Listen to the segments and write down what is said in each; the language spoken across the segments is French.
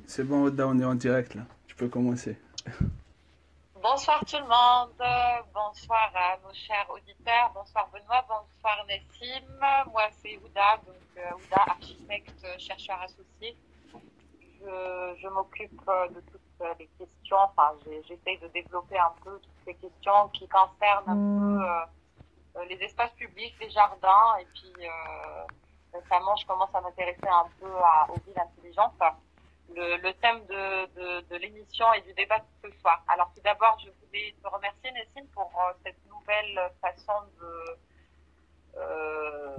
C'est bon, Oda, on est en direct là. Tu peux commencer. Bonsoir tout le monde, bonsoir à nos chers auditeurs, bonsoir Benoît, bonsoir Nessim. Moi c'est Ouda, Ouda, architecte, chercheur associé. Je m'occupe de toutes les questions, enfin j'essaye de développer un peu toutes les questions qui concernent un peu les espaces publics, les jardins, et puis récemment je commence à m'intéresser un peu aux villes intelligentes. Le thème de l'émission et du débat de ce soir. Alors tout d'abord, je voulais te remercier Nessim pour cette nouvelle façon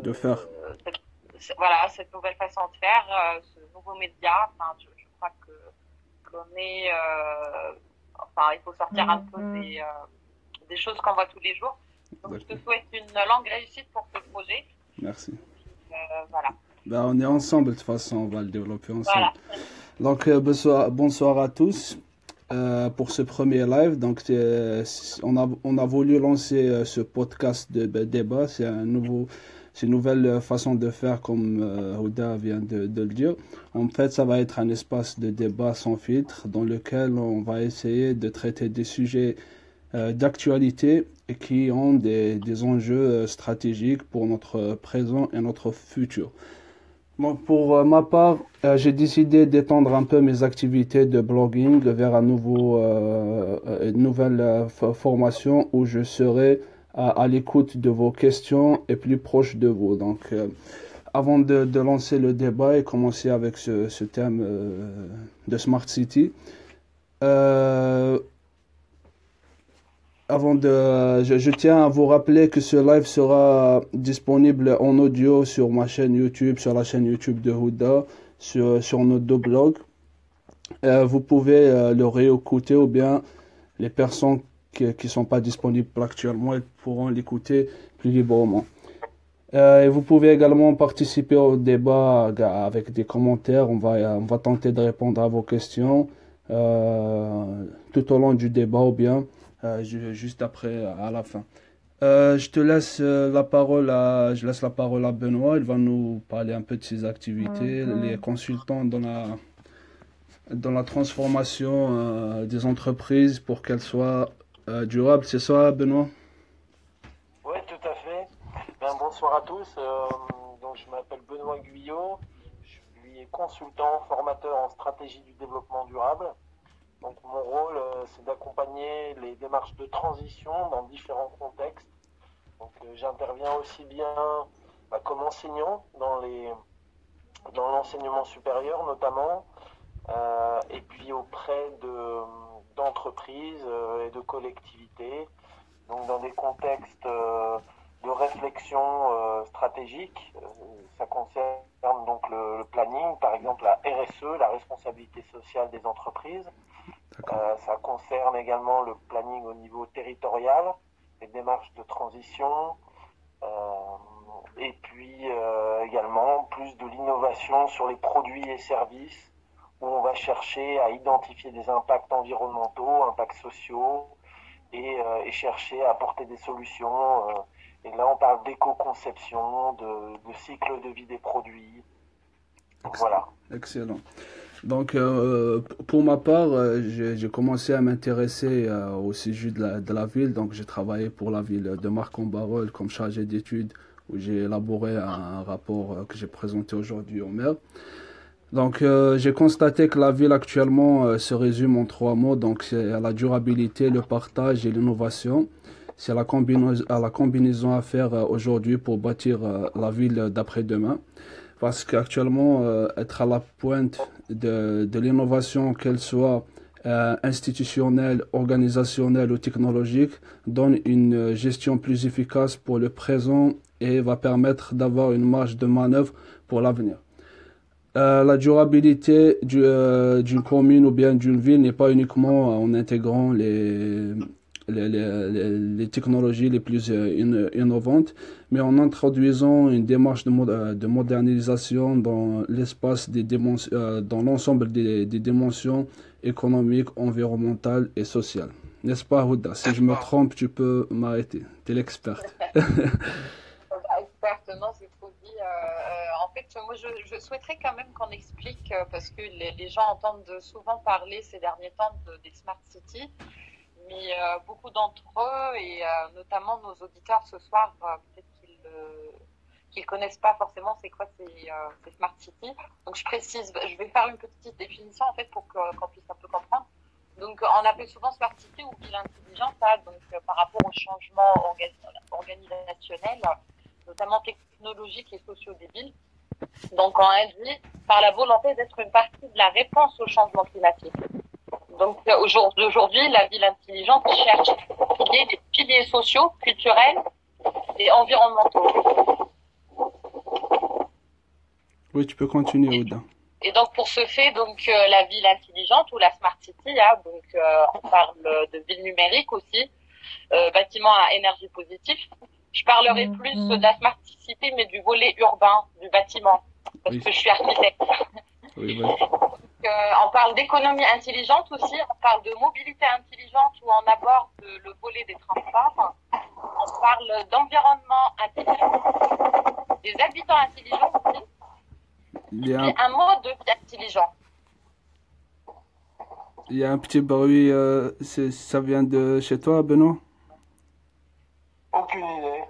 De faire. cette nouvelle façon de faire, ce nouveau média. Enfin, je crois que qu'on est, enfin, il faut sortir un peu des choses qu'on voit tous les jours. Donc je te souhaite une longue réussite pour ce projet. Merci. Voilà. Ben, on est ensemble de toute façon, on va le développer ensemble. Voilà. Donc bonsoir à tous pour ce premier live. Donc on a voulu lancer ce podcast de débat. C'est une nouvelle façon de faire comme Ouda vient de le dire. En fait, ça va être un espace de débat sans filtre dans lequel on va essayer de traiter des sujets d'actualité et qui ont des enjeux stratégiques pour notre présent et notre futur. Donc pour ma part, j'ai décidé d'étendre un peu mes activités de blogging vers une nouvelle formation où je serai à l'écoute de vos questions et plus proche de vous. Donc avant de lancer le débat et commencer avec ce thème de Smart City, je tiens à vous rappeler que ce live sera disponible en audio sur ma chaîne YouTube, sur la chaîne YouTube de Ouda, sur nos deux blogs. Vous pouvez le réécouter ou bien les personnes qui sont pas disponibles actuellement, elles pourront l'écouter plus librement. Et vous pouvez également participer au débat avec des commentaires. On va tenter de répondre à vos questions tout au long du débat ou bien juste après, à la fin. Je laisse la parole à Benoît. Il va nous parler un peu de ses activités, les consultants dans la transformation des entreprises pour qu'elles soient durables. C'est ça, Benoît? Oui, tout à fait. Bonsoir à tous. Donc, je m'appelle Benoît Guyot. Je suis consultant, formateur en stratégie du développement durable. Donc mon rôle, c'est d'accompagner les démarches de transition dans différents contextes. Donc j'interviens aussi bien comme enseignant dans l'enseignement supérieur notamment, et puis auprès d'entreprises et de collectivités, donc dans des contextes de réflexion stratégique. Ça concerne donc le planning, par exemple la RSE, la responsabilité sociale des entreprises. Ça concerne également le planning au niveau territorial, les démarches de transition, et puis également plus de l'innovation sur les produits et services, où on va chercher à identifier des impacts environnementaux, impacts sociaux, et chercher à apporter des solutions. Et là, on parle d'éco-conception, de cycle de vie des produits. Voilà. Excellent. Donc, pour ma part, j'ai commencé à m'intéresser au sujet de la ville. Donc, j'ai travaillé pour la ville de Marcq-en-Barœul comme chargé d'études, où j'ai élaboré un rapport que j'ai présenté aujourd'hui au maire. Donc, j'ai constaté que la ville actuellement se résume en trois mots. Donc, c'est la durabilité, le partage et l'innovation. C'est la combinaison à faire aujourd'hui pour bâtir la ville d'après-demain. Parce qu'actuellement, être à la pointe de l'innovation, qu'elle soit institutionnelle, organisationnelle ou technologique, donne une gestion plus efficace pour le présent et va permettre d'avoir une marge de manœuvre pour l'avenir. La durabilité d'une commune ou bien d'une ville n'est pas uniquement en intégrant les technologies les plus innovantes, mais en introduisant une démarche de modernisation dans l'espace dans l'ensemble des dimensions économiques, environnementales et sociales. N'est-ce pas, Houda? Si je me trompe, tu peux m'arrêter. Tu es l'experte. Experte, non, c'est trop dit. En fait, moi, je souhaiterais quand même qu'on explique, parce que les gens entendent souvent parler ces derniers temps des Smart Cities, mais beaucoup d'entre eux, et notamment nos auditeurs ce soir, peut-être qu'ils connaissent pas forcément c'est quoi ces Smart Cities. Donc je précise, je vais faire une petite définition en fait pour qu'on puisse un peu comprendre. Donc on appelle souvent Smart City ou ville intelligente, donc par rapport au changement organisationnel, notamment technologique et sociaux des villes. Donc on induit par la volonté d'être une partie de la réponse au changement climatique. Donc aujourd'hui, la ville intelligente cherche à créer des piliers sociaux, culturels et environnementaux. Oui, tu peux continuer, Ouda. Et donc pour ce fait, donc la ville intelligente ou la Smart City, donc on parle de ville numérique aussi, bâtiment à énergie positive. Je parlerai plus de la Smart City, mais du volet urbain du bâtiment, parce que je suis architecte. Oui. On parle d'économie intelligente aussi, on parle de mobilité intelligente où on aborde le volet des transports. On parle d'environnement intelligent, des habitants intelligents aussi, et un mode de vie intelligent. Il y a un petit bruit, ça vient de chez toi, Benoît? Aucune idée.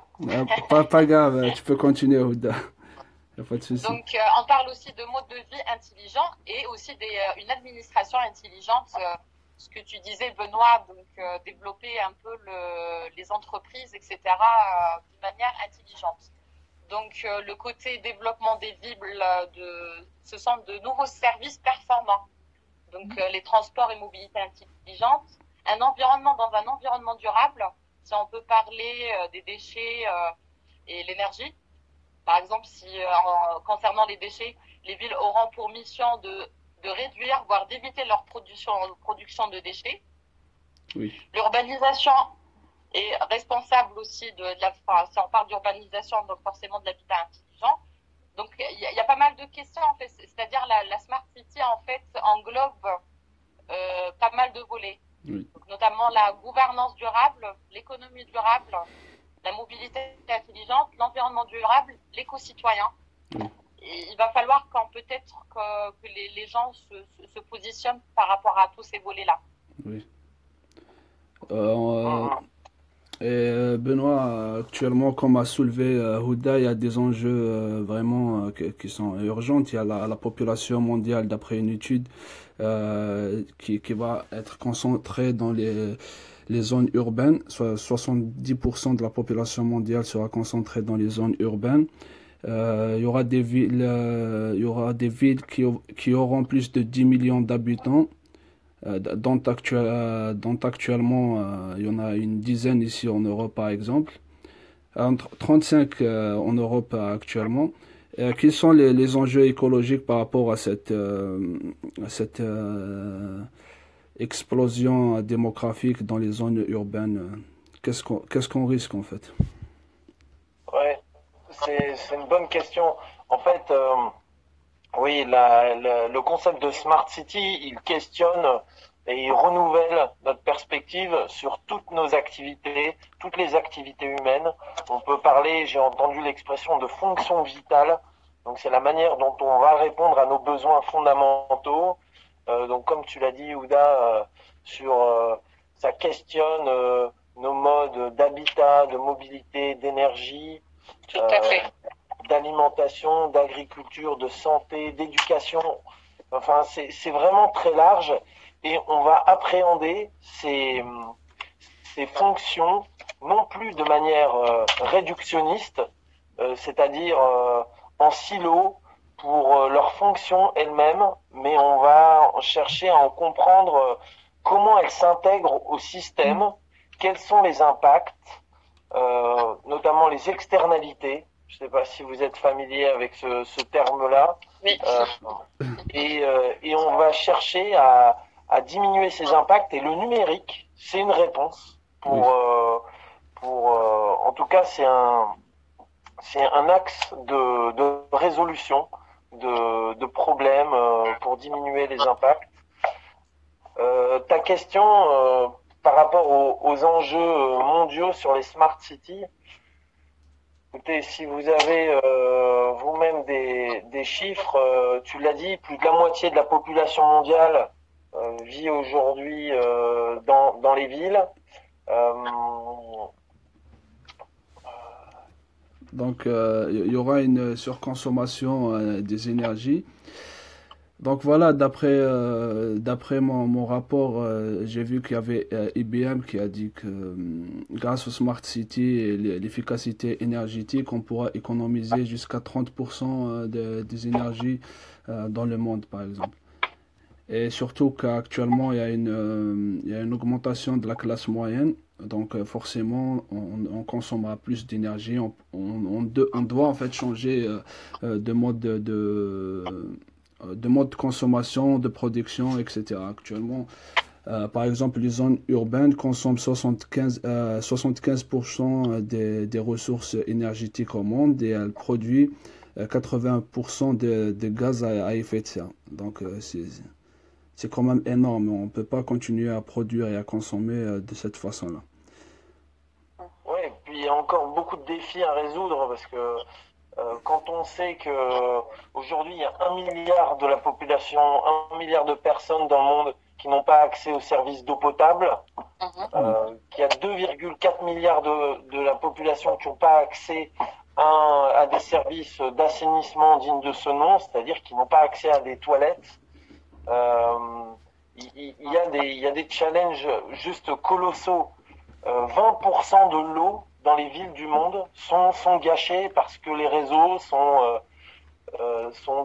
Pas grave, tu peux continuer, Ouda. Y a pas de souci. Donc, on parle aussi de mode de vie intelligent et aussi une administration intelligente. Ce que tu disais, Benoît, donc développer un peu les entreprises, etc., d'une manière intelligente. Donc, le côté développement des villes, ce sont de nouveaux services performants. Donc, les transports et mobilité intelligente, un environnement dans un environnement durable. Si on peut parler des déchets et l'énergie. Par exemple, si concernant les déchets, les villes auront pour mission de réduire, voire d'éviter leur production de déchets. Oui. L'urbanisation est responsable aussi si on parle d'urbanisation, donc forcément de l'habitat intelligent. Donc il y a pas mal de questions en fait. C'est-à-dire la Smart City en fait englobe pas mal de volets. Oui. Donc, notamment la gouvernance durable, l'économie durable, la mobilité intelligente, l'environnement durable, l'éco-citoyen. Oui. Et il va falloir peut-être que les gens se positionnent par rapport à tous ces volets-là. Oui. Et Benoît, actuellement, comme a soulevé Houda, il y a des enjeux vraiment qui sont urgents. Il y a la population mondiale, d'après une étude, qui va être concentrée dans les zones urbaines. Soit 70% de la population mondiale sera concentrée dans les zones urbaines. Il y aura des villes qui auront plus de 10 millions d'habitants. Dont actuellement, il y en a une dizaine ici en Europe, par exemple. 35 en Europe actuellement. Quels sont les enjeux écologiques par rapport à cette explosion démographique dans les zones urbaines? Qu'est-ce qu'on risque en fait? Ouais, c'est une bonne question. En fait, oui, le concept de Smart City, il questionne et il renouvelle notre perspective sur toutes nos activités, toutes les activités humaines. On peut parler, j'ai entendu l'expression de fonction vitale. Donc c'est la manière dont on va répondre à nos besoins fondamentaux. Donc comme tu l'as dit, Ouda, ça questionne nos modes d'habitat, de mobilité, d'énergie. Tout à fait. D'alimentation, d'agriculture, de santé, d'éducation. Enfin, c'est vraiment très large et on va appréhender ces fonctions non plus de manière réductionniste, c'est-à-dire en silo pour leur fonction elle-même, mais on va chercher à en comprendre comment elles s'intègrent au système, quels sont les impacts, notamment les externalités. Je ne sais pas si vous êtes familier avec ce terme-là. Oui. Et on va chercher à diminuer ces impacts. Et le numérique, c'est une réponse en tout cas, c'est un axe de résolution de problèmes pour diminuer les impacts. Ta question par rapport aux enjeux mondiaux sur les smart cities, Écoutez, si vous avez vous-même des chiffres, tu l'as dit, plus de la moitié de la population mondiale vit aujourd'hui dans les villes. Donc, il y aura une surconsommation des énergies. Donc voilà, d'après mon rapport, j'ai vu qu'il y avait IBM qui a dit que grâce au Smart City et l'efficacité énergétique, on pourra économiser jusqu'à 30% des énergies dans le monde, par exemple. Et surtout qu'actuellement, il y a une augmentation de la classe moyenne. Donc forcément, on consommera plus d'énergie. On doit en fait changer de mode de consommation, de production, etc. Actuellement, par exemple, les zones urbaines consomment 75% des ressources énergétiques au monde et elles produisent 80% de gaz à effet de serre. Donc, c'est quand même énorme. On ne peut pas continuer à produire et à consommer de cette façon-là. Oui, et puis il y a encore beaucoup de défis à résoudre parce que quand on sait que aujourd'hui il y a 1 milliard de la population, 1 milliard de personnes dans le monde qui n'ont pas accès aux services d'eau potable, qu'il y a 2,4 milliards de la population qui n'ont pas accès à des services d'assainissement dignes de ce nom, c'est-à-dire qui n'ont pas accès à des toilettes. Il y a des challenges juste colossaux. 20% de l'eau dans les villes du monde sont gâchés parce que les réseaux sont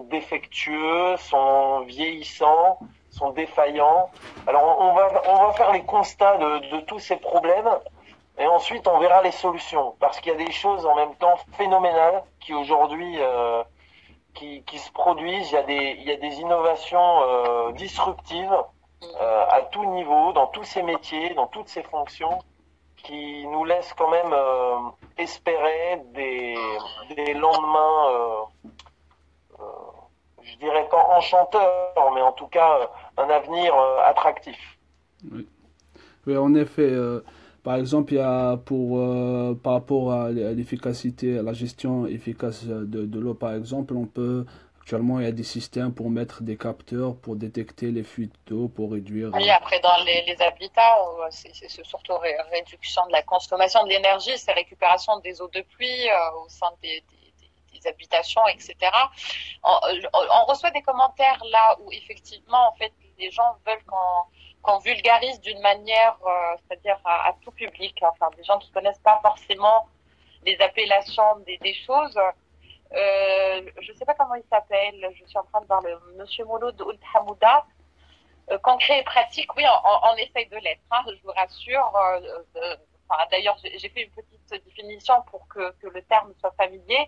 défectueux, sont vieillissants, sont défaillants. Alors on va faire les constats de tous ces problèmes et ensuite on verra les solutions parce qu'il y a des choses en même temps phénoménales qui aujourd'hui qui se produisent. Il y a des innovations disruptives à tout niveau, dans tous ces métiers, dans toutes ces fonctions, qui nous laissent quand même espérer des lendemains, je dirais pas enchanteurs, mais en tout cas un avenir attractif. Oui, oui, en effet. Par exemple, il y a par rapport à l'efficacité, à la gestion efficace de l'eau, par exemple, actuellement, il y a des systèmes pour mettre des capteurs pour détecter les fuites d'eau, pour réduire. Oui, après, dans les habitats, c'est surtout réduction de la consommation de l'énergie, c'est récupération des eaux de pluie au sein des habitations, etc. On reçoit des commentaires là où, effectivement, en fait, les gens veulent qu'on vulgarise d'une manière, c'est-à-dire à tout public, enfin, des gens qui connaissent pas forcément les appellations des choses. Je sais pas comment il s'appelle, je suis en train de voir le Monsieur Mouloud Ould Hamouda. Concret et pratique, oui, on essaye de l'être, hein, je vous rassure. D'ailleurs, j'ai fait une petite définition pour que le terme soit familier.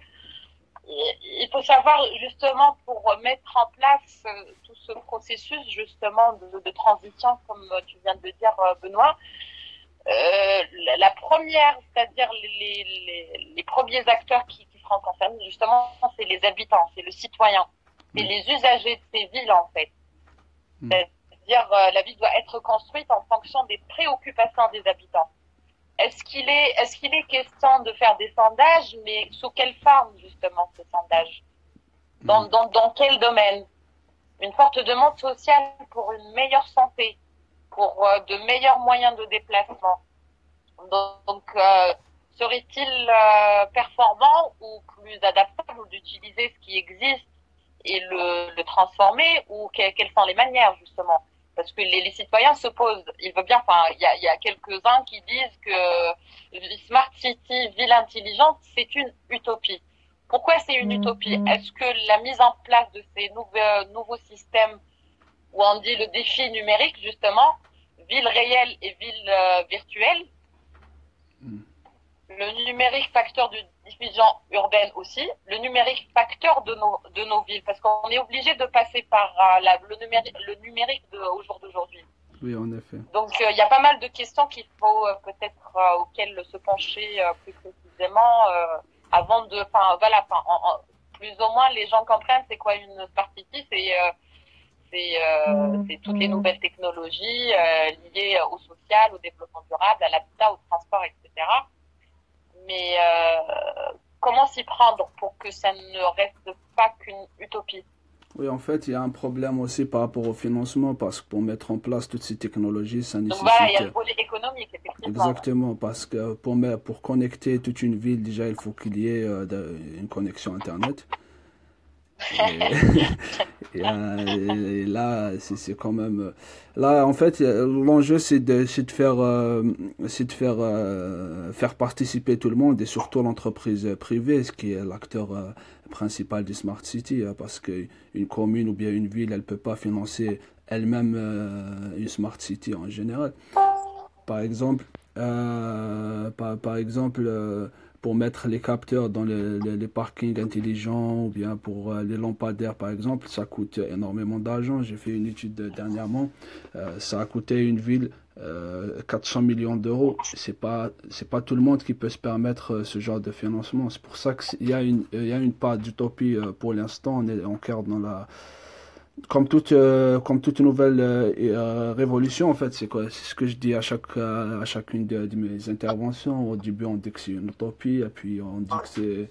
Il faut savoir justement pour mettre en place tout ce processus justement de transition, comme tu viens de le dire, Benoît. La première, c'est-à-dire les premiers acteurs qui seront concernés, justement, c'est les habitants, c'est le citoyen, c'est les usagers de ces villes en fait. C'est-à-dire la ville doit être construite en fonction des préoccupations des habitants. Est-ce qu'il est question de faire des sondages, mais sous quelle forme justement ces sondages? Dans quel domaine? Une forte demande sociale pour une meilleure santé, pour de meilleurs moyens de déplacement. Donc, serait-il performant ou plus adaptable d'utiliser ce qui existe et le transformer, ou quelles sont les manières justement? Parce que les citoyens se posent, ils veulent bien, enfin, il y a quelques-uns qui disent que Smart City, ville intelligente, c'est une utopie. Pourquoi c'est une utopie? Est-ce que la mise en place de ces nouveaux systèmes, où on dit le défi numérique, justement, ville réelle et ville virtuelle, le numérique facteur de diffusion urbaine aussi, le numérique facteur de nos villes, parce qu'on est obligé de passer par le numérique au jour d'aujourd'hui. Oui, en effet. Donc il y a pas mal de questions qu'il faut peut-être auxquelles se pencher plus précisément avant de, plus ou moins les gens comprennent c'est quoi une Smart City, c'est toutes les nouvelles technologies liées au social, au développement durable, à l'habitat, au transport, etc. Mais comment s'y prendre pour que ça ne reste pas qu'une utopie? Oui, en fait, il y a un problème aussi par rapport au financement parce que pour mettre en place toutes ces technologies, ça Donc voilà, il y nécessite a le volet économique, effectivement. exactement parce que pour connecter toute une ville, déjà, il faut qu'il y ait une connexion Internet. Et, et là, c'est quand même. Là, en fait, l'enjeu, c'est de faire, faire participer tout le monde et surtout l'entreprise privée, ce qui est l'acteur principal du Smart City, hein, parce qu'une commune ou bien une ville, elle peut pas financer elle-même une Smart City en général. Par exemple, par exemple pour mettre les capteurs dans les parkings intelligents ou bien pour les lampadaires, par exemple, ça coûte énormément d'argent. J'ai fait une étude dernièrement. Ça a coûté une ville 400 millions d'euros. C'est pas tout le monde qui peut se permettre ce genre de financement. C'est pour ça il y a une part d'utopie pour l'instant. On est encore dans la comme toute nouvelle révolution, en fait, c'est quoi? C'est ce que je dis à chacune de mes interventions. Au début, on dit que c'est une utopie, et puis on dit que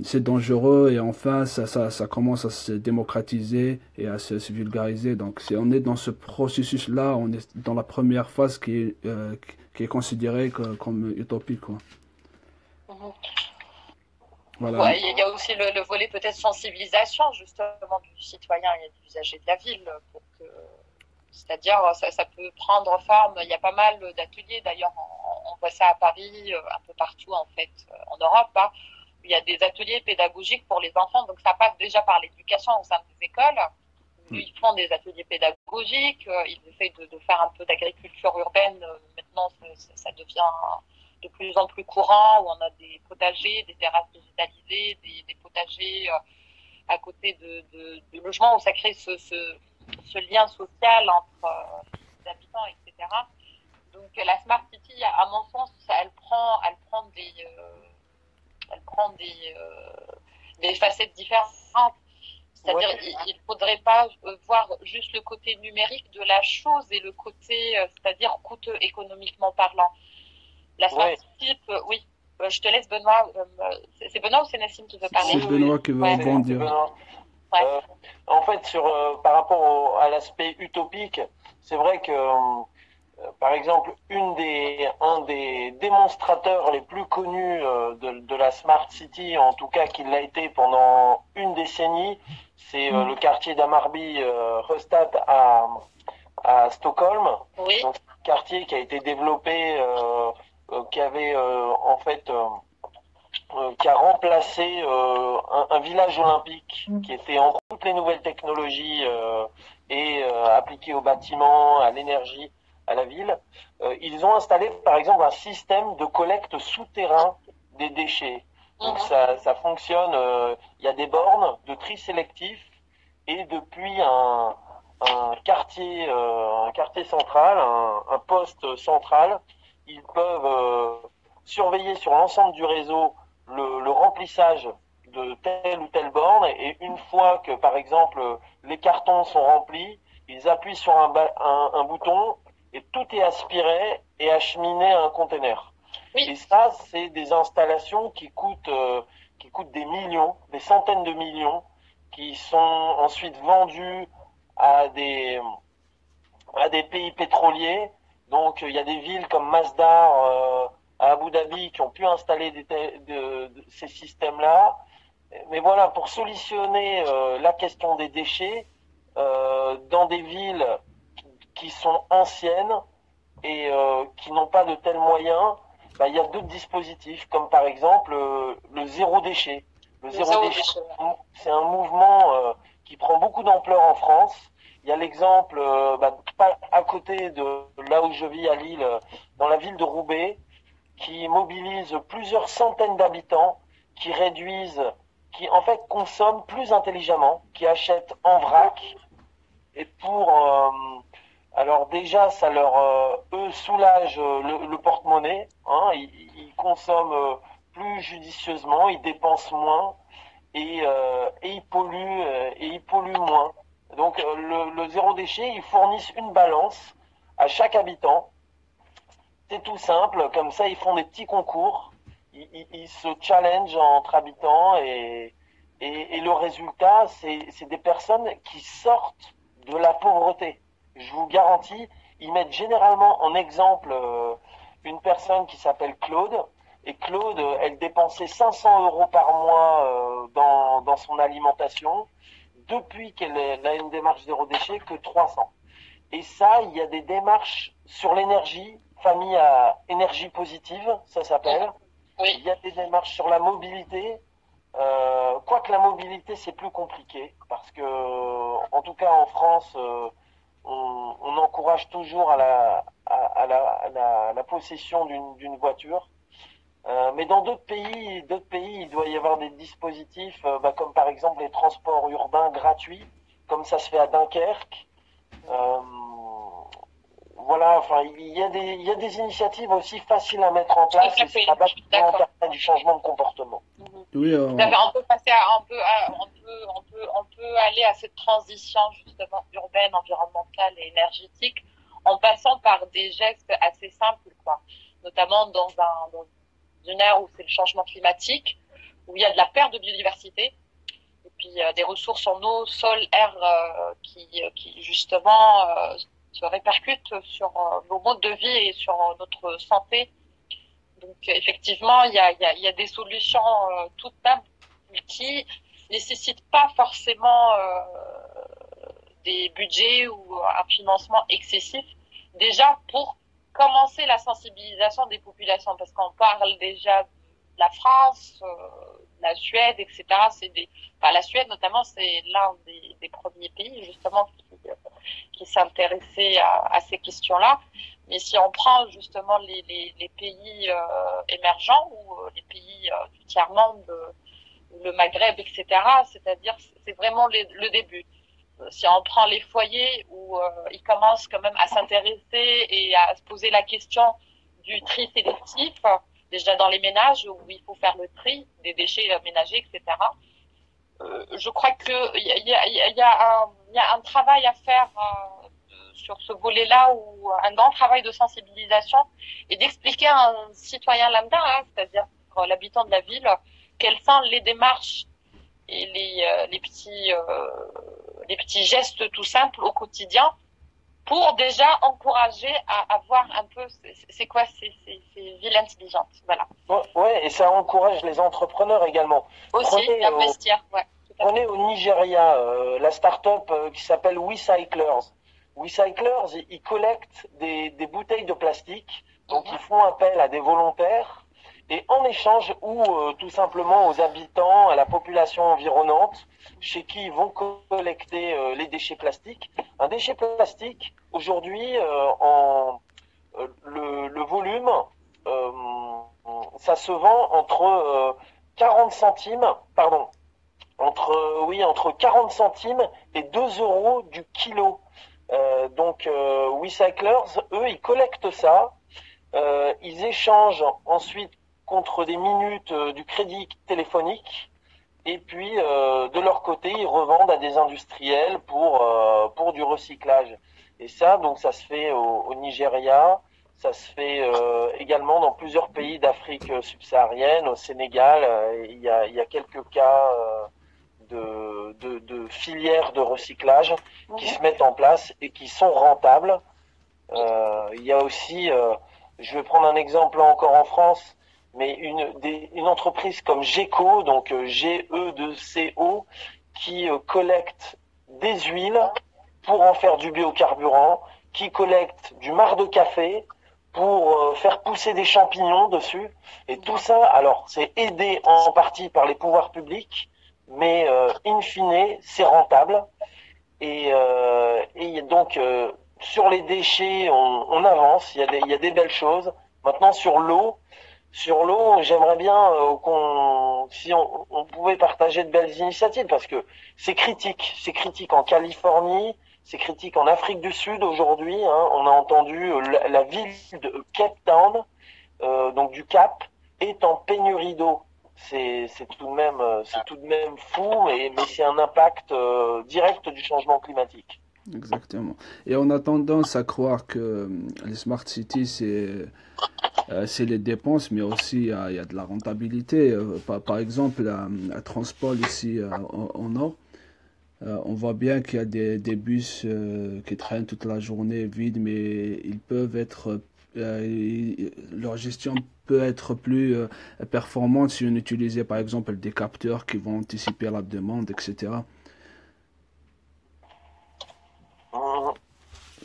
c'est dangereux, et enfin, ça commence à se démocratiser et à se vulgariser. Donc, on est dans ce processus-là, on est dans la première phase qui est considérée comme utopique, quoi. Mhm. Voilà. Ouais, il y a aussi le volet peut-être sensibilisation justement du citoyen et de l'usager de la ville, pour que, c'est-à-dire ça peut prendre forme. Il y a pas mal d'ateliers, d'ailleurs, on voit ça à Paris, un peu partout en fait, en Europe, hein. Il y a des ateliers pédagogiques pour les enfants, donc ça passe déjà par l'éducation au sein des écoles. Ils font des ateliers pédagogiques, ils essayent de faire un peu d'agriculture urbaine. Maintenant, ça devient de plus en plus courant, où on a des potagers, des terrasses végétalisées, des potagers à côté de logements, où ça crée ce lien social entre les habitants, etc. Donc la Smart City, à mon sens, elle prend des facettes différentes. C'est-à-dire, il ne faudrait pas voir juste le côté numérique de la chose et le côté, c'est-à-dire coûteux économiquement parlant. La Smart City, oui. Je te laisse, Benoît. C'est Benoît ou c'est Nassim qui veut parler? C'est Benoît qui veut rebondir. Ouais. En fait, par rapport à l'aspect utopique, c'est vrai que, par exemple, un des démonstrateurs les plus connus de la Smart City, en tout cas qui l'a été pendant une décennie, c'est le quartier d'Hammarby Röstad à Stockholm. Oui. Donc, quartier qui a été développé, qui avait en fait qui a remplacé un village olympique qui était en toutes les nouvelles technologies et appliquées aux bâtiments, à l'énergie, à la ville. Ils ont installé par exemple un système de collecte souterrain des déchets. Donc ça fonctionne, il y a des bornes de tri sélectif et depuis un quartier central, un poste central, ils peuvent surveiller sur l'ensemble du réseau le remplissage de telle ou telle borne, et une fois que, par exemple, les cartons sont remplis, ils appuient sur un bouton et tout est aspiré et acheminé à un conteneur. Oui. Et ça, c'est des installations qui coûtent des millions, des centaines de millions, qui sont ensuite vendues à des pays pétroliers. Donc, il y a des villes comme Masdar, à Abu Dhabi, qui ont pu installer ces systèmes-là. Mais voilà, pour solutionner la question des déchets dans des villes qui sont anciennes et qui n'ont pas de tels moyens, il y a d'autres dispositifs, comme par exemple le zéro déchet. Le zéro déchet, c'est un mouvement qui prend beaucoup d'ampleur en France. Il y a l'exemple, pas à côté de là où je vis à Lille, dans la ville de Roubaix, qui mobilise plusieurs centaines d'habitants, qui en fait consomment plus intelligemment, qui achètent en vrac, et alors déjà ça eux soulage le porte-monnaie, hein, ils consomment plus judicieusement, ils dépensent moins et ils polluent moins. Donc le zéro déchet, ils fournissent une balance à chaque habitant. C'est tout simple, comme ça ils font des petits concours, ils se challengent entre habitants et le résultat, c'est des personnes qui sortent de la pauvreté. Je vous garantis, ils mettent généralement en exemple une personne qui s'appelle Claude. Et Claude, elle dépensait 500 € par mois dans son alimentation. Depuis qu'elle a une démarche zéro déchet, que 300. Et ça, il y a des démarches sur l'énergie, famille à énergie positive, ça s'appelle. Oui. Il y a des démarches sur la mobilité. Quoique la mobilité, c'est plus compliqué. Parce que, en tout cas en France, on encourage toujours à la possession d'une voiture. Mais dans d'autres pays, il doit y avoir des dispositifs, comme par exemple les transports urbains gratuits, comme ça se fait à Dunkerque. Voilà, enfin, il y a des initiatives aussi faciles à mettre en place et ça va permettre du changement de comportement. Oui, On peut passer on peut aller à cette transition justement urbaine, environnementale et énergétique en passant par des gestes assez simples, quoi. Notamment dans une ère où c'est le changement climatique, où il y a de la perte de biodiversité, et puis des ressources en eau, sol, air qui justement se répercutent sur nos modes de vie et sur notre santé. Donc effectivement, il y a des solutions toutes simples qui nécessitent pas forcément des budgets ou un financement excessif, déjà pour commencer la sensibilisation des populations, parce qu'on parle déjà de la France, de la Suède, etc. La Suède notamment, c'est l'un des premiers pays justement qui s'intéressait à ces questions-là. Mais si on prend justement les pays émergents ou les pays du tiers-monde, le Maghreb, etc., c'est-à-dire c'est vraiment le début. Si on prend les foyers où ils commencent quand même à s'intéresser et à se poser la question du tri sélectif, déjà dans les ménages où il faut faire le tri des déchets ménagers, etc. Je crois que il y a un travail à faire sur ce volet-là, ou un grand travail de sensibilisation et d'expliquer à un citoyen lambda, c'est-à-dire l'habitant de la ville, quelles sont les démarches et les petits gestes tout simples au quotidien pour déjà encourager à avoir un peu c'est quoi ces villes intelligentes. Voilà. Ouais, et ça encourage les entrepreneurs également. Aussi d'investir. Prenez au Nigeria la start-up qui s'appelle WeCyclers. WeCyclers, ils collectent des bouteilles de plastique, donc ils font appel à des volontaires. Et en échange, ou tout simplement aux habitants, à la population environnante, chez qui ils vont collecter les déchets plastiques. Un déchet plastique, aujourd'hui, le volume, ça se vend entre 40 centimes, pardon, entre 40 centimes et 2 € du kilo. Donc, WeCyclers, eux, ils collectent ça. Ils échangent ensuite contre des minutes du crédit téléphonique, et puis de leur côté ils revendent à des industriels pour du recyclage. Et ça, donc ça se fait au Nigeria, ça se fait également dans plusieurs pays d'Afrique subsaharienne, au Sénégal. Il y a quelques cas de filières de recyclage qui se mettent en place et qui sont rentables. Il y a aussi, je vais prendre un exemple encore en France, mais une entreprise comme GECO, donc GE2CO, qui collecte des huiles pour en faire du biocarburant, qui collecte du marc de café pour faire pousser des champignons dessus. Et tout ça, alors c'est aidé en partie par les pouvoirs publics, mais in fine, c'est rentable. Et donc, sur les déchets, on avance, il y a des belles choses. Maintenant, sur l'eau, j'aimerais bien si on pouvait partager de belles initiatives, parce que c'est critique en Californie, c'est critique en Afrique du Sud aujourd'hui. On a entendu la ville de Cape Town, donc du Cap, est en pénurie d'eau. C'est tout de même fou, mais c'est un impact direct du changement climatique. Exactement. Et on a tendance à croire que les smart cities, c'est les dépenses, mais aussi il y a de la rentabilité. Par exemple, à Transpol ici au nord, on voit bien qu'il y a des bus qui traînent toute la journée vides, mais ils peuvent être, leur gestion peut être plus performante si on utilisait par exemple des capteurs qui vont anticiper la demande, etc.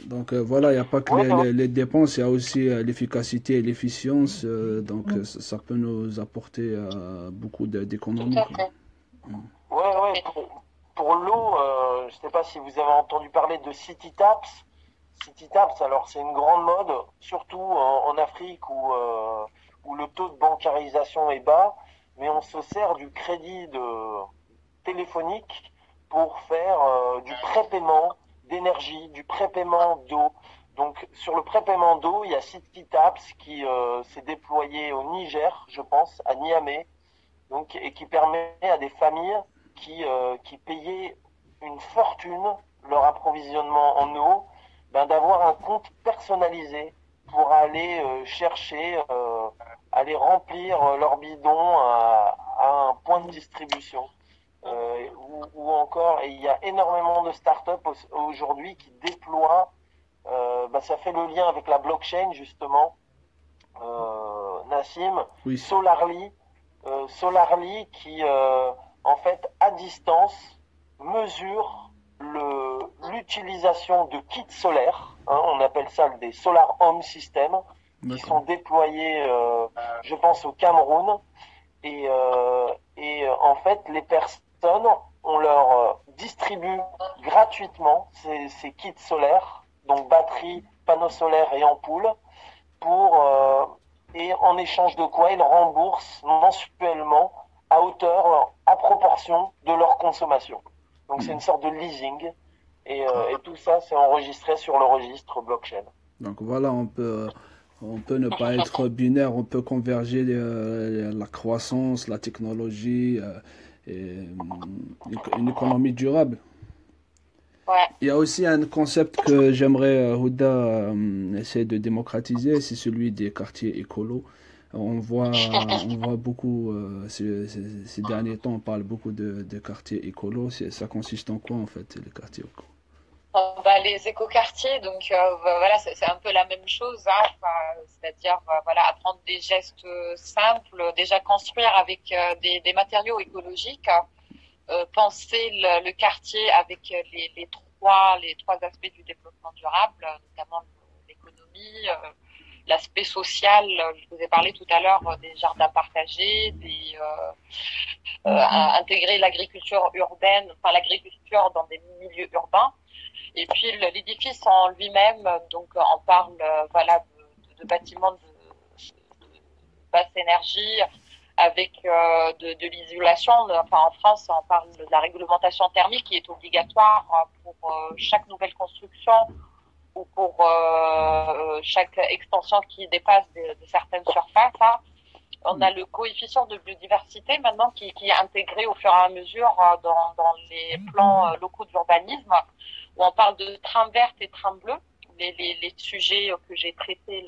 Donc voilà, il n'y a pas que les dépenses, il y a aussi l'efficacité et l'efficience. Donc ça peut nous apporter beaucoup d'économies. Ouais, pour l'eau, je ne sais pas si vous avez entendu parler de CityTaps. CityTaps, alors c'est une grande mode, surtout en Afrique où le taux de bancarisation est bas, mais on se sert du crédit téléphonique pour faire du prépaiement d'énergie, du prépaiement d'eau. Donc sur le prépaiement d'eau, il y a CityTaps qui s'est déployé au Niger, je pense, à Niamey, donc, et qui permet à des familles qui payaient une fortune leur approvisionnement en eau, d'avoir un compte personnalisé pour aller chercher, aller remplir leur bidon à un point de distribution. Ou encore, et il y a énormément de startups aujourd'hui qui déploient, ça fait le lien avec la blockchain justement, Nassim, oui. Solarly qui en fait à distance mesure l'utilisation de kits solaires, on appelle ça des Solar Home Systems, qui sont déployés, je pense, au Cameroun. Et en fait, les personnes, on leur distribue gratuitement ces kits solaires, donc batteries, panneaux solaires et ampoules, et en échange de quoi ils remboursent mensuellement à proportion de leur consommation. Donc c'est une sorte de leasing, et tout ça c'est enregistré sur le registre blockchain. Donc voilà, on peut ne pas être binaire, on peut converger la croissance, la technologie et une économie durable. Ouais. Il y a aussi un concept que j'aimerais, Houda, essayer de démocratiser, c'est celui des quartiers écolos. On voit beaucoup, ces derniers temps, on parle beaucoup de quartiers écolos. Ça consiste en quoi, en fait, les quartiers écolos? Les écoquartiers, donc voilà, c'est un peu la même chose, c'est-à-dire voilà, apprendre des gestes simples, déjà construire avec des matériaux écologiques, penser le quartier avec les trois aspects du développement durable, notamment l'économie, l'aspect social. Je vous ai parlé tout à l'heure des jardins partagés, intégrer l'agriculture urbaine, enfin l'agriculture dans des milieux urbains. Et puis l'édifice en lui-même, donc on parle voilà de bâtiments de basse énergie avec de l'isolation. Enfin en France, on parle de la réglementation thermique qui est obligatoire pour chaque nouvelle construction ou pour chaque extension qui dépasse de certaines surfaces. On a le coefficient de biodiversité maintenant qui est intégré au fur et à mesure dans les plans locaux d'urbanisme, où on parle de trames vertes et trames bleues, les sujets que j'ai traités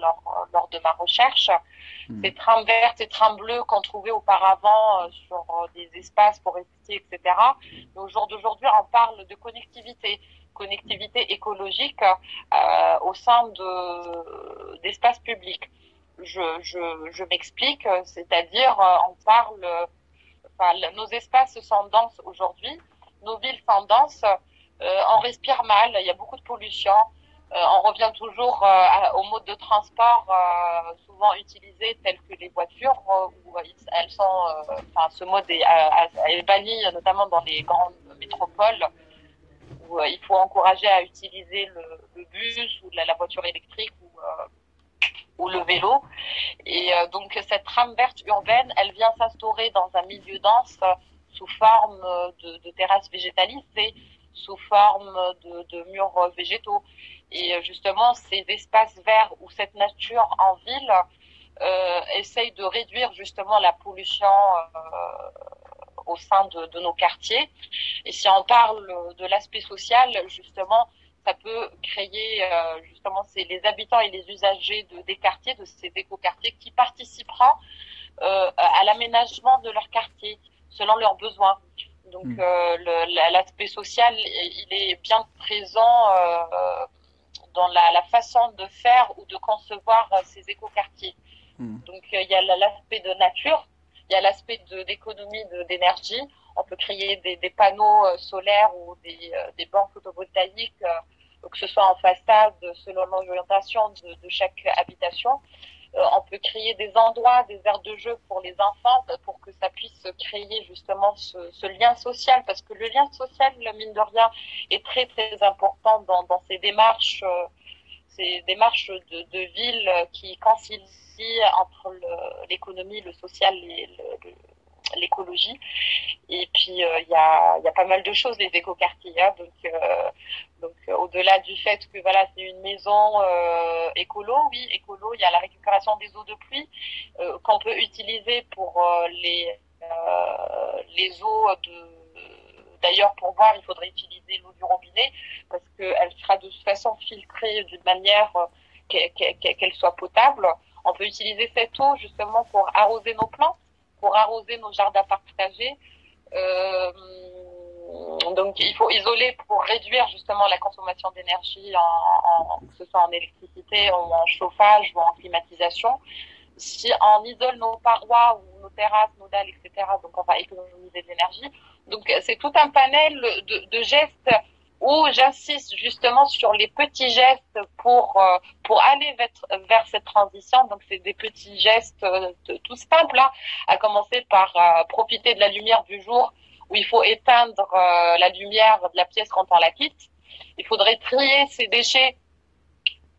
lors de ma recherche. Ces trames vertes et trames bleues qu'on trouvait auparavant sur des espaces forestiers, etc. Mais au jour d'aujourd'hui, on parle de connectivité écologique au sein d'espaces publics. Je m'explique, c'est-à-dire on parle, nos espaces sont denses aujourd'hui, nos villes sont denses, on respire mal, il y a beaucoup de pollution, on revient toujours aux modes de transport souvent utilisés tels que les voitures, où elles sont, ce mode est banni notamment dans les grandes métropoles, où il faut encourager à utiliser le bus ou la voiture électrique ou le vélo. Et donc cette trame verte urbaine, elle vient s'instaurer dans un milieu dense sous forme de terrasses végétalisées, sous forme de murs végétaux. Et justement, ces espaces verts ou cette nature en ville essaye de réduire justement la pollution au sein de nos quartiers. Et si on parle de l'aspect social, justement, ça peut créer justement c'est les habitants et les usagers des quartiers, de ces écoquartiers, qui participeront à l'aménagement de leur quartier selon leurs besoins. Donc l'aspect social, il est bien présent dans la façon de faire ou de concevoir ces écoquartiers. Donc il y a l'aspect de nature, il y a l'aspect d'économie d'énergie. On peut créer des panneaux solaires ou des bancs photovoltaïques, que ce soit en façade, selon l'orientation de chaque habitation. On peut créer des endroits, des aires de jeu pour les enfants, pour que ça puisse créer justement ce lien social, parce que le lien social, mine de rien, est très très important dans ces démarches de ville qui concilient entre l'économie, le social et l'écologie. Et puis il y a pas mal de choses, les écoquartiers, hein. Donc au-delà du fait que voilà, c'est une maison écolo, oui, écolo, il y a la récupération des eaux de pluie qu'on peut utiliser pour les eaux d'ailleurs, pour boire, il faudrait utiliser l'eau du robinet parce qu'elle sera de toute façon filtrée d'une manière qu'elle soit potable. On peut utiliser cette eau justement pour arroser nos plantes, pour arroser nos jardins partagés. Donc il faut isoler pour réduire justement la consommation d'énergie, que ce soit en électricité ou en chauffage ou en climatisation. Si on isole nos parois ou nos terrasses, nos dalles, etc., donc on va économiser de l'énergie. Donc c'est tout un panel de gestes où j'insiste justement sur les petits gestes pour aller vers cette transition. Donc c'est des petits gestes tout simples, hein, à commencer par profiter de la lumière du jour, où il faut éteindre la lumière de la pièce quand on la quitte. Il faudrait trier ses déchets,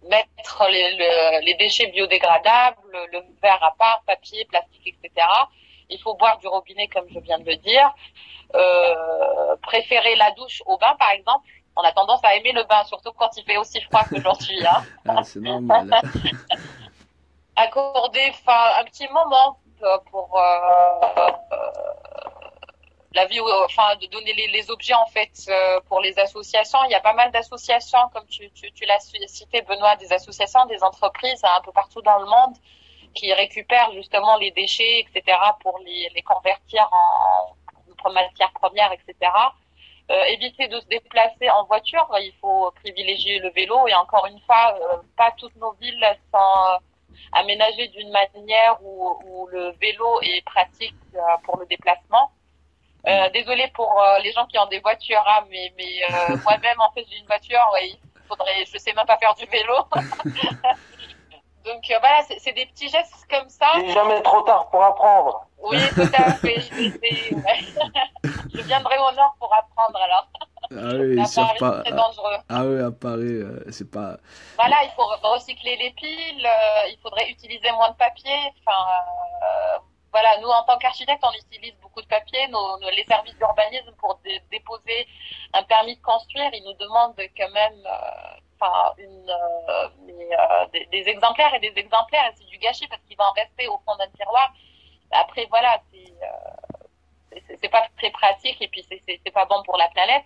mettre les déchets biodégradables, le verre à part, papier, plastique, etc. Il faut boire du robinet, comme je viens de le dire. Préférer la douche au bain, par exemple. On a tendance à aimer le bain, surtout quand il fait aussi froid que j'en suis. Hein. Ah, c'est normal. Accorder un petit moment pour la vie, enfin de donner les objets en fait pour les associations. Il y a pas mal d'associations, comme tu l'as cité, Benoît, des associations, des entreprises un peu partout dans le monde qui récupèrent justement les déchets, etc., pour les convertir en matières premières, etc. Éviter de se déplacer en voiture, il faut privilégier le vélo, et encore une fois, pas toutes nos villes sont aménagées d'une manière où le vélo est pratique pour le déplacement. Désolée pour les gens qui ont des voitures, hein, mais moi-même en fait j'ai une voiture, ouais, je sais même pas faire du vélo. Donc voilà, c'est des petits gestes comme ça. Il n'est jamais trop tard pour apprendre. Oui, tout à fait. Je viendrai au nord pour apprendre alors. Ah oui, à Paris, pas... c'est très dangereux. Ah oui, à Paris, c'est pas... Voilà, il faut recycler les piles, il faudrait utiliser moins de papier. Enfin, voilà, nous en tant qu'architectes, on utilise beaucoup de papier. Les services d'urbanisme pour déposer un permis de construire, ils nous demandent quand même des exemplaires et des exemplaires, et c'est du gâchis parce qu'il va en rester au fond d'un tiroir. Après, voilà, c'est pas très pratique, et puis c'est pas bon pour la planète.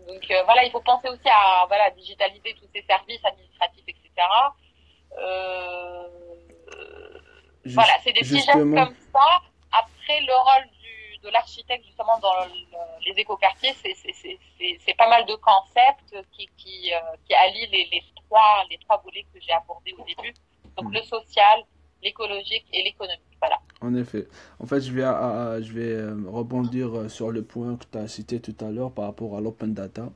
Donc voilà, il faut penser aussi à digitaliser tous ces services administratifs, etc. Voilà, c'est des petits gestes comme ça. Après, le rôle de l'architecte justement dans les écoquartiers, c'est pas mal de concepts qui allient les trois volets que j'ai abordés au début. Donc le social, l'écologique et l'économique. Voilà. En effet. En fait, je vais rebondir sur le point que tu as cité tout à l'heure par rapport à l'open data.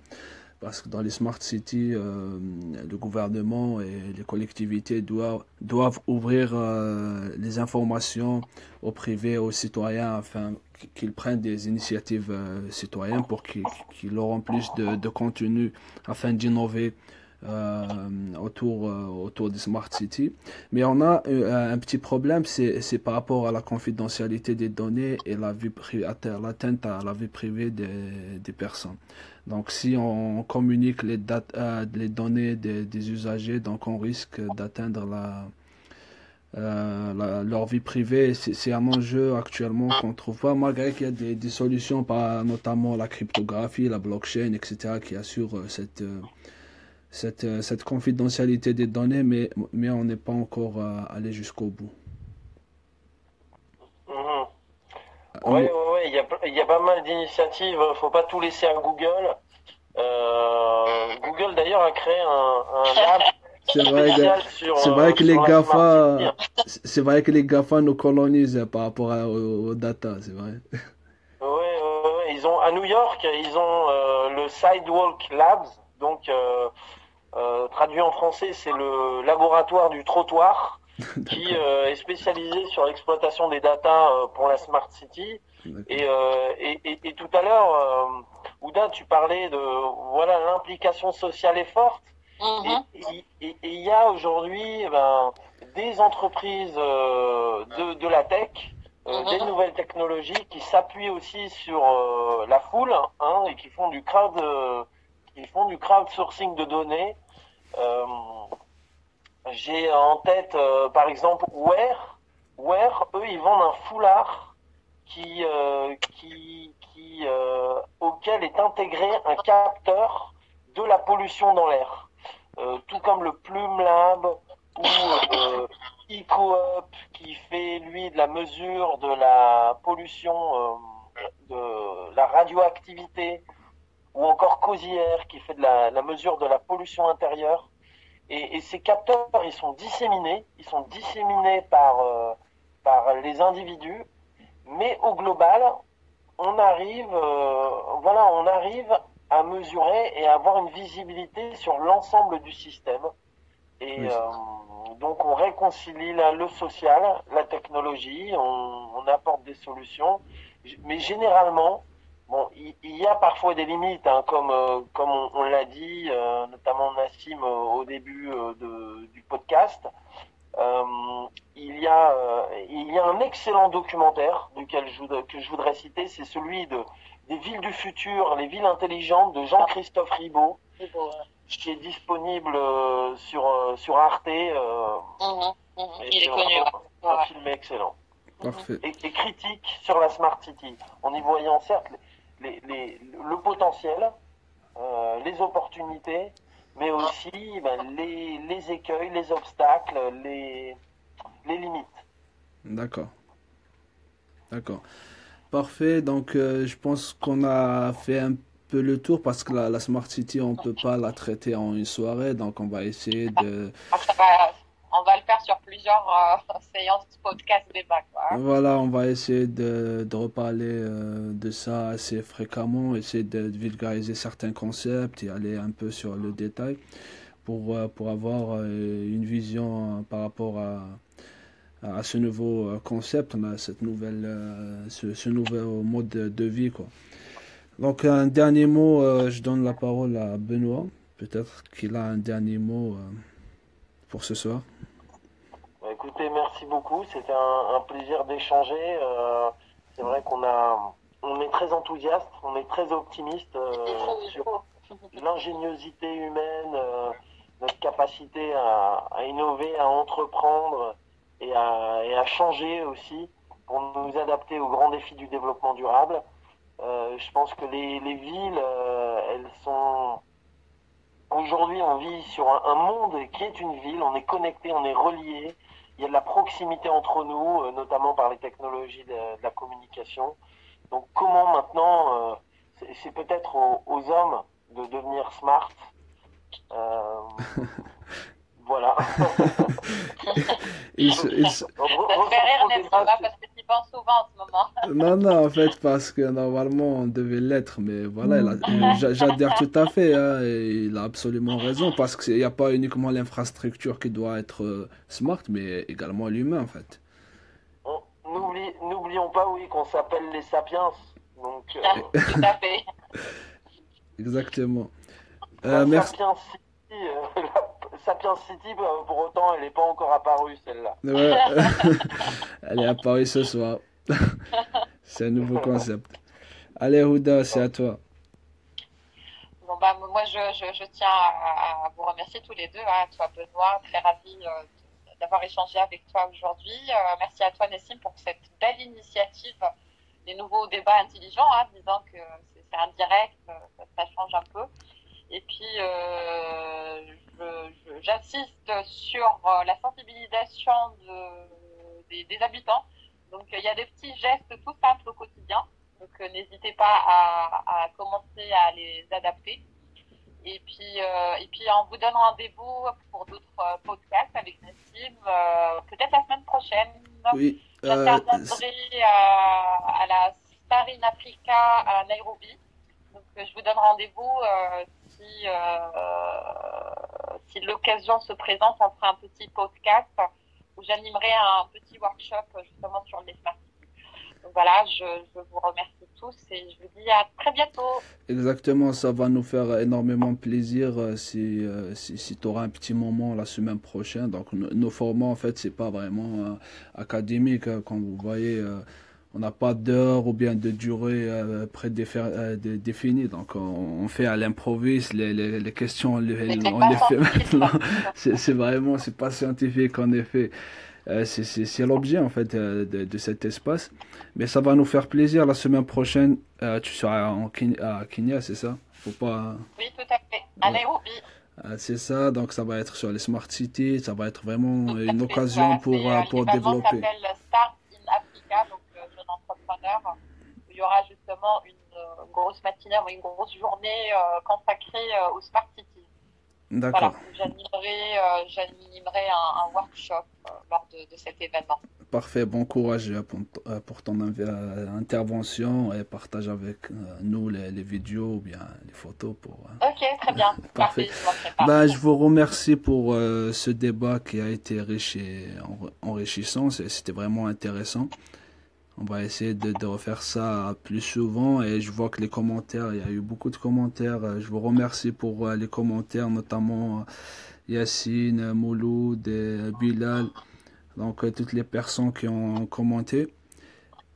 Parce que dans les smart cities, le gouvernement et les collectivités doivent ouvrir les informations aux privés, aux citoyens, afin qu'ils prennent des initiatives citoyennes pour qu'ils auront plus de contenu afin d'innover autour des smart cities. Mais on a un petit problème, c'est par rapport à la confidentialité des données et l'atteinte à la vie privée des personnes. Donc si on communique les données des usagers, donc on risque d'atteindre leur vie privée. C'est un enjeu actuellement qu'on trouve pas, malgré qu'il y a des solutions, notamment la cryptographie, la blockchain, etc., qui assurent cette confidentialité des données, mais on n'est pas encore allé jusqu'au bout. Mhm. Ouais, il y a pas mal d'initiatives. Faut pas tout laisser à Google. Google d'ailleurs a créé un lab C'est vrai spécial c'est vrai que les sur la Smart GAFA, City. c'est vrai que les GAFA nous colonisent par rapport aux data, c'est vrai. Ouais. Ils ont à New York, ils ont le Sidewalk Labs, donc traduit en français, c'est le laboratoire du trottoir qui D'accord, est spécialisé sur l'exploitation des data pour la Smart City. d'accord. Et tout à l'heure, Ouda, tu parlais de voilà l'implication sociale est forte. Mhm. Et il y a aujourd'hui des entreprises de la tech, des nouvelles technologies qui s'appuient aussi sur la foule, hein, et qui font du crowdsourcing de données. Euh, j'ai en tête par exemple Ware, eux ils vendent un foulard auquel est intégré un capteur de la pollution dans l'air. Tout comme le Plume Lab ou EcoUp qui fait lui de la mesure de la pollution, de la radioactivité, ou encore Cosier qui fait de la mesure de la pollution intérieure. Et ces capteurs, ils sont disséminés par les individus, mais au global, on arrive à mesurer et à avoir une visibilité sur l'ensemble du système. Et Oui, donc on réconcilie le social, la technologie, on apporte des solutions, mais généralement, bon, il y a parfois des limites, hein, comme on l'a dit, notamment Nassim au début du podcast. Il y a un excellent documentaire que je voudrais citer, c'est celui des villes du futur, les villes intelligentes de Jean-Christophe Ribaud, qui est disponible sur Arte. Il est connu. Un film excellent. parfait. Et critique sur la Smart City, en y voyant certes le potentiel, les opportunités, mais aussi les écueils, les obstacles, les limites. D'accord, d'accord. Parfait, donc je pense qu'on a fait un peu le tour parce que la Smart City, on peut pas la traiter en une soirée, donc on va essayer de... On va le faire sur plusieurs séances podcast débat, quoi. Voilà, on va essayer de reparler de ça assez fréquemment, essayer de vulgariser certains concepts et aller un peu sur le détail pour avoir une vision par rapport à ce nouveau concept, on a cette ce nouveau mode de vie, quoi. Donc un dernier mot, je donne la parole à Benoît. Peut-être qu'il a un dernier mot pour ce soir. Écoutez, merci beaucoup. C'était un plaisir d'échanger. C'est vrai on est très enthousiaste, on est très optimiste sur l'ingéniosité humaine, notre capacité à innover, à entreprendre et à changer aussi pour nous adapter aux grands défis du développement durable. Je pense que les villes, elles sont... Aujourd'hui, on vit sur un monde qui est une ville, on est connecté, on est relié, il y a de la proximité entre nous, notamment par les technologies de la communication. Donc comment maintenant, c'est peut-être aux hommes de devenir smart. Voilà. Ça te fait rire, Nessim, parce que tu y penses souvent en ce moment. Non, en fait, parce que normalement, on devait l'être, mais voilà, j'adhère tout à fait, hein, et il a absolument raison, parce qu'il n'y a pas uniquement l'infrastructure qui doit être smart, mais également l'humain, en fait. N'oublions pas, oui, qu'on s'appelle les sapiens. Donc, tout à fait. Exactement. Merci. Merci. Sapiens City, pour autant, elle n'est pas encore apparue, celle-là. Ouais. Elle est apparue ce soir. C'est un nouveau concept. Allez, Houda, c'est à toi. Bon, moi, je tiens à vous remercier tous les deux, hein, toi, Benoît, très ravi d'avoir échangé avec toi aujourd'hui. Merci à toi, Nessim, pour cette belle initiative des nouveaux débats intelligents, hein, disant que c'est indirect, ça change un peu. Et puis, j'insiste sur la sensibilisation des habitants. Donc, il y a des petits gestes tout simples au quotidien. Donc, n'hésitez pas à commencer à les adapter. Et puis, on vous donne rendez-vous pour d'autres podcasts avec Nassim, peut-être la semaine prochaine. Oui. J'interviendrai à la Star in Africa à Nairobi. Donc, je vous donne rendez-vous si l'occasion se présente. On fera un petit podcast où j'animerai un petit workshop justement sur les smart cities. Donc voilà, je vous remercie tous et je vous dis à très bientôt. Exactement, ça va nous faire énormément plaisir si tu auras un petit moment la semaine prochaine. Donc nos formats en fait c'est pas vraiment académique, comme vous voyez, on n'a pas d'heure ou bien de durée définie. Donc on fait à l'improviste, les questions on les fait maintenant. C'est vraiment, c'est pas scientifique en effet. C'est l'objet en fait de cet espace. Mais ça va nous faire plaisir. La semaine prochaine, tu seras à Kenya, c'est ça? Faut pas... Oui, tout à fait. À Nairobi. C'est ça, donc ça va être sur les Smart Cities. Ça va être vraiment Tout à une fait, occasion voilà. pour L'événement développer. s'appelle Start in Africa, donc jeune entrepreneur, où il y aura justement une grosse matinée, une grosse journée consacrée aux Smart Cities. D'accord. Voilà, j'animerai un workshop lors de cet événement. Parfait, bon courage pour ton intervention et partage avec nous les vidéos ou bien les photos pour... Ok, très bien. Parfait. Je manquerai pas. Je vous remercie pour ce débat qui a été riche et enrichissant. C'était vraiment intéressant. On va essayer de refaire ça plus souvent et je vois que les commentaires, il y a eu beaucoup de commentaires. Je vous remercie pour les commentaires, notamment Yacine, Mouloud et Bilal. Donc toutes les personnes qui ont commenté.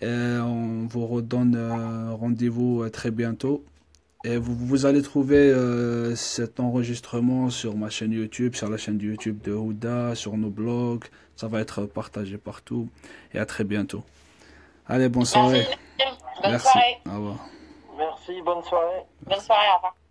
Et on vous redonne rendez-vous très bientôt. Et vous allez trouver cet enregistrement sur ma chaîne YouTube, sur la chaîne YouTube de Houda, sur nos blogs. Ça va être partagé partout. Et à très bientôt. Allez, bonne soirée. Merci. Bonne Merci. soirée. Au revoir. Merci, bonne soirée. Bonne soirée, au revoir.